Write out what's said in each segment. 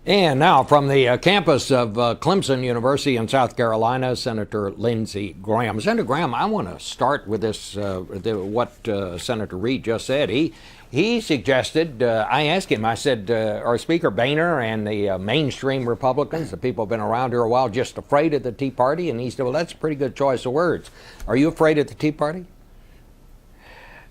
And now from the campus of Clemson University in South Carolina, Senator Lindsey Graham. Senator Graham, I want to start with this, what Senator Reid just said. He suggested, I asked him, I said, are Speaker Boehner and the mainstream Republicans, the people who have been around here a while, just afraid of the Tea Party? And he said, well, that's a pretty good choice of words. Are you afraid of the Tea Party?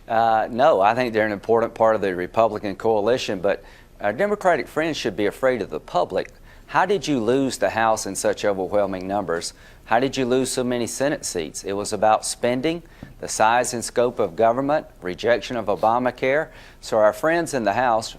No, I think they're an important part of the Republican coalition, but our Democratic friends should be afraid of the public. How did you lose the House in such overwhelming numbers? How did you lose so many Senate seats? It was about spending, the size and scope of government, rejection of Obamacare. So our friends in the House,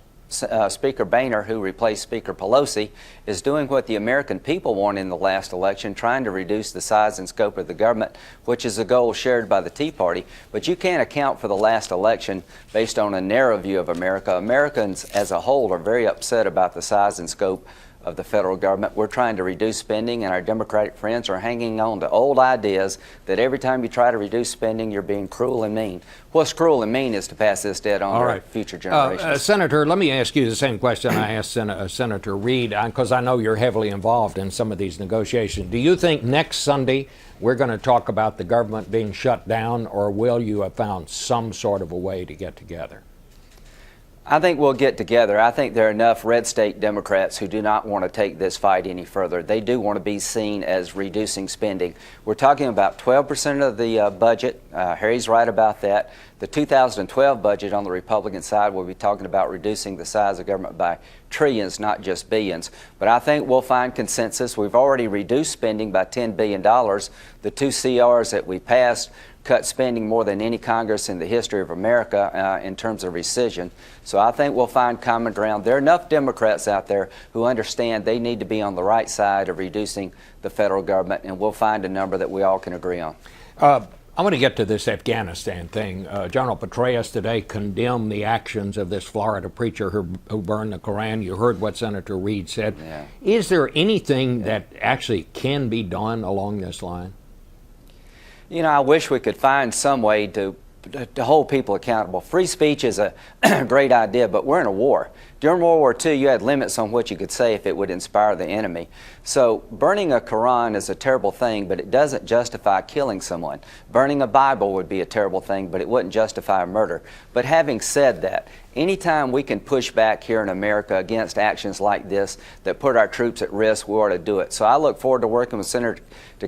Speaker Boehner, who replaced Speaker Pelosi, is doing what the American people want in the last election, trying to reduce the size and scope of the government, which is a goal shared by the Tea Party. But you can't account for the last election based on a narrow view of America. Americans as a whole are very upset about the size and scope of the federal government. We're trying to reduce spending, and our Democratic friends are hanging on to old ideas that every time you try to reduce spending, you're being cruel and mean. What's cruel and mean is to pass this debt on to future generations. Senator, let me ask you the same question I asked Senator Reid, because I know you're heavily involved in some of these negotiations. Do you think next Sunday we're going to talk about the government being shut down, or will you have found some sort of a way to get together? I think we'll get together. I think there are enough red state Democrats who do not want to take this fight any further. They do want to be seen as reducing spending. We're talking about 12% of the budget. Harry's right about that. The 2012 budget on the Republican side will be talking about reducing the size of government by trillions, not just billions. But I think we'll find consensus. We've already reduced spending by $10 billion. The two CRs that we passed cut spending more than any Congress in the history of America in terms of rescission. So I think we'll find common ground. There are enough Democrats out there who understand they need to be on the right side of reducing the federal government, and we'll find a number that we all can agree on. I want to get to this Afghanistan thing. General Petraeus today condemned the actions of this Florida preacher who burned the Koran. You heard what Senator Reid said. Yeah. Is there anything that actually can be done along this line? You know, I wish we could find some way to hold people accountable. Free speech is a great idea, but we're in a war. During World War II, you had limits on what you could say if it would inspire the enemy. So burning a Quran is a terrible thing, but it doesn't justify killing someone. Burning a Bible would be a terrible thing, but it wouldn't justify a murder. But having said that, anytime we can push back here in America against actions like this that put our troops at risk, we ought to do it. So I look forward to working with Senator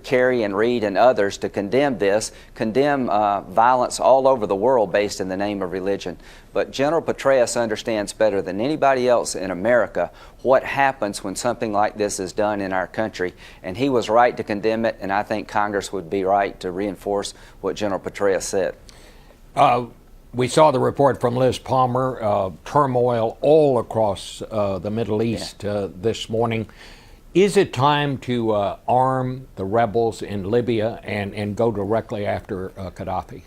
Kerry and Reid and others to condemn this, condemn violence all over the world based in the name of religion. But General Petraeus understands better than anybody else in America what happens when something like this is done in our country. And he was right to condemn it, and I think Congress would be right to reinforce what General Petraeus said. We saw the report from Liz Palmer, turmoil all across the Middle East this morning. Is it time to arm the rebels in Libya and go directly after Gaddafi?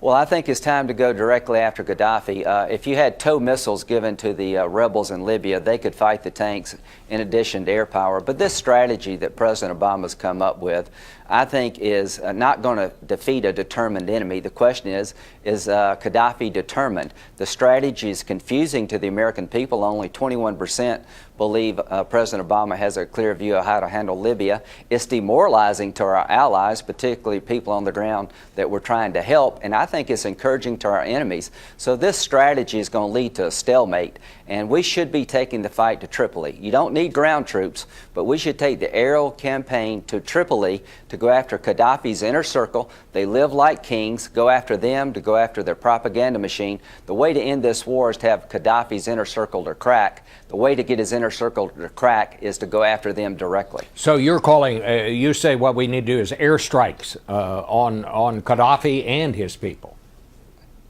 Well, I think it's time to go directly after Gaddafi. If you had TOW missiles given to the rebels in Libya, they could fight the tanks in addition to air power. But this strategy that President Obama's come up with, I think, is not going to defeat a determined enemy. The question is Gaddafi determined? The strategy is confusing to the American people. Only 21% believe President Obama has a clear view of how to handle Libya. It's demoralizing to our allies, particularly people on the ground that we're trying to help, and I think it's encouraging to our enemies. So this strategy is going to lead to a stalemate, and we should be taking the fight to Tripoli. You don't need ground troops, but we should take the aerial campaign to Tripoli to go after Gaddafi's inner circle. They live like kings. Go after them, to go after their propaganda machine. The way to end this war is to have Gaddafi's inner circle to crack. The way to get his inner circle to crack is to go after them directly. So you're calling, you say what we need to do is airstrikes on Gaddafi and his people.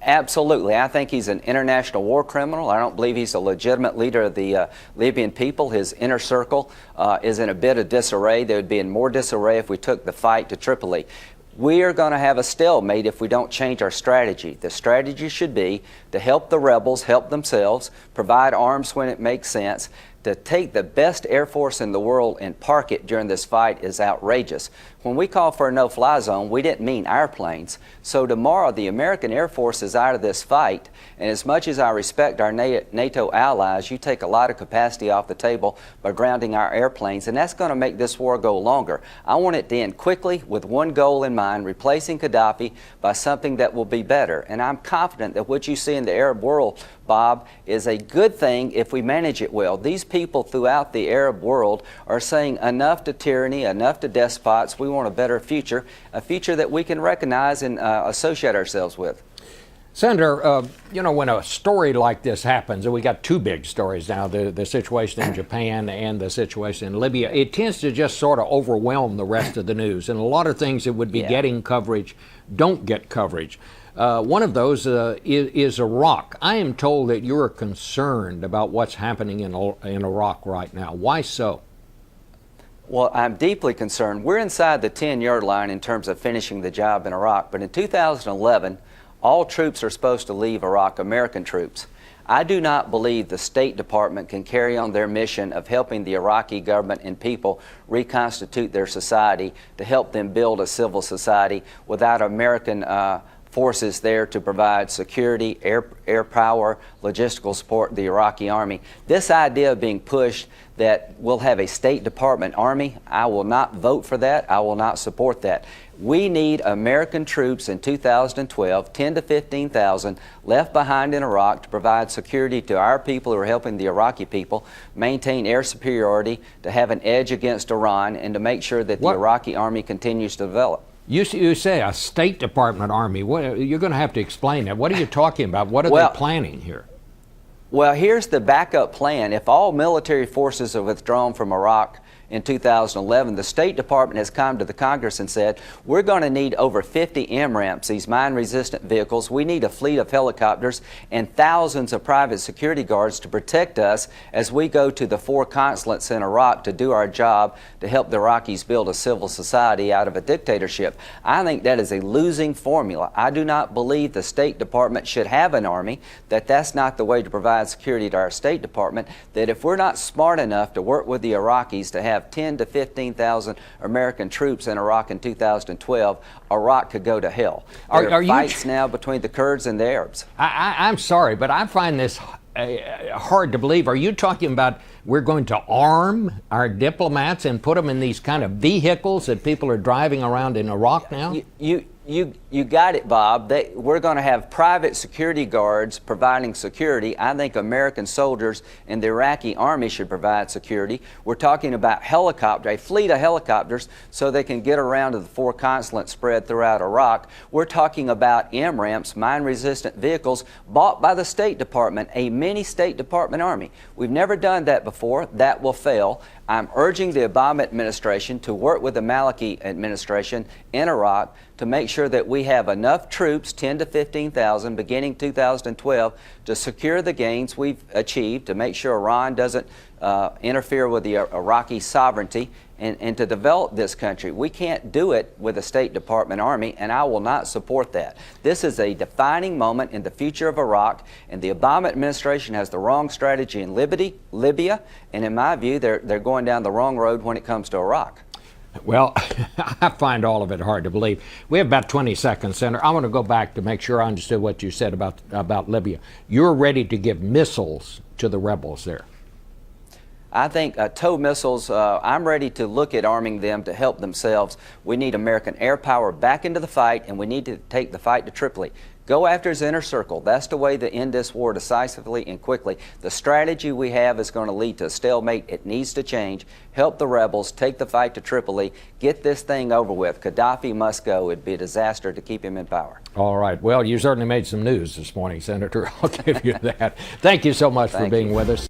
Absolutely. I think he's an international war criminal. I don't believe he's a legitimate leader of the Libyan people. His inner circle is in a bit of disarray. They would be in more disarray if we took the fight to Tripoli. We are going to have a stalemate if we don't change our strategy. The strategy should be to help the rebels help themselves, provide arms when it makes sense. To take the best Air Force in the world and park it during this fight is outrageous. When we call for a no-fly zone, we didn't mean our planes. So tomorrow, the American Air Force is out of this fight, and as much as I respect our NATO allies, you take a lot of capacity off the table by grounding our airplanes, and that's going to make this war go longer. I want it to end quickly with one goal in mind, replacing Gaddafi by something that will be better. And I'm confident that what you see in the Arab world, Bob, is a good thing if we manage it well. These people throughout the Arab world are saying enough to tyranny, enough to despots. We want a better future, a future that we can recognize and associate ourselves with. Senator, you know, when a story like this happens, and we got two big stories now, the situation in Japan and the situation in Libya, it tends to just sort of overwhelm the rest of the news. And a lot of things that would be getting coverage don't get coverage. One of those is Iraq. I am told that you're concerned about what's happening in Iraq right now. Why so? Well, I'm deeply concerned. We're inside the 10-yard line in terms of finishing the job in Iraq, but in 2011, all troops are supposed to leave Iraq, American troops. I do not believe the State Department can carry on their mission of helping the Iraqi government and people reconstitute their society, to help them build a civil society, without American forces there to provide security, air power, logistical support to the Iraqi army. This idea of being pushed that we'll have a State Department army, I will not vote for that. I will not support that. We need American troops in 2012, 10 to 15,000, left behind in Iraq to provide security to our people who are helping the Iraqi people maintain air superiority, to have an edge against Iran, and to make sure that the Iraqi army continues to develop. You say a State Department army. You're going to have to explain that. What are you talking about? What are they planning here? Well, here's the backup plan. If all military forces are withdrawn from Iraq in 2011, the State Department has come to the Congress and said, we're going to need over 50 MRAMs, these mine-resistant vehicles. We need a fleet of helicopters and thousands of private security guards to protect us as we go to the 4 consulates in Iraq to do our job to help the Iraqis build a civil society out of a dictatorship. I think that is a losing formula. I do not believe the State Department should have an army, that's not the way to provide security to our State Department, that if we're not smart enough to work with the Iraqis to have 10 to 15,000 American troops in Iraq in 2012, Iraq could go to hell. There are fights now between the Kurds and the Arabs. I'm sorry, but I find this hard to believe. Are you talking about we're going to arm our diplomats and put them in these kind of vehicles that people are driving around in Iraq now? You got it, Bob. We're going to have private security guards providing security. I think American soldiers and the Iraqi army should provide security. We're talking about a fleet of helicopters so they can get around to the 4 consulates spread throughout Iraq. We're talking about MRAMs, mine-resistant vehicles, bought by the State Department, a mini State Department army. We've never done that before. That will fail. I'm urging the Obama administration to work with the Maliki administration in Iraq to make sure that we have enough troops, 10 to 15,000, beginning 2012, to secure the gains we've achieved, to make sure Iran doesn't interfere with the Iraqi sovereignty, and to develop this country. We can't do it with a State Department army, and I will not support that. This is a defining moment in the future of Iraq, and the Obama administration has the wrong strategy in Libya, and in my view, they're going down the wrong road when it comes to Iraq. Well, I find all of it hard to believe. We have about 20 seconds, Senator. I want to go back to make sure I understood what you said about Libya. You're ready to give missiles to the rebels there. I think TOW missiles, I'm ready to look at arming them to help themselves. We need American air power back into the fight, and we need to take the fight to Tripoli. Go after his inner circle. That's the way to end this war decisively and quickly. The strategy we have is going to lead to a stalemate. It needs to change. Help the rebels, take the fight to Tripoli, get this thing over with. Gaddafi must go. It'd be a disaster to keep him in power. All right. Well, you certainly made some news this morning, Senator. I'll give you that. Thank you so much for being with us.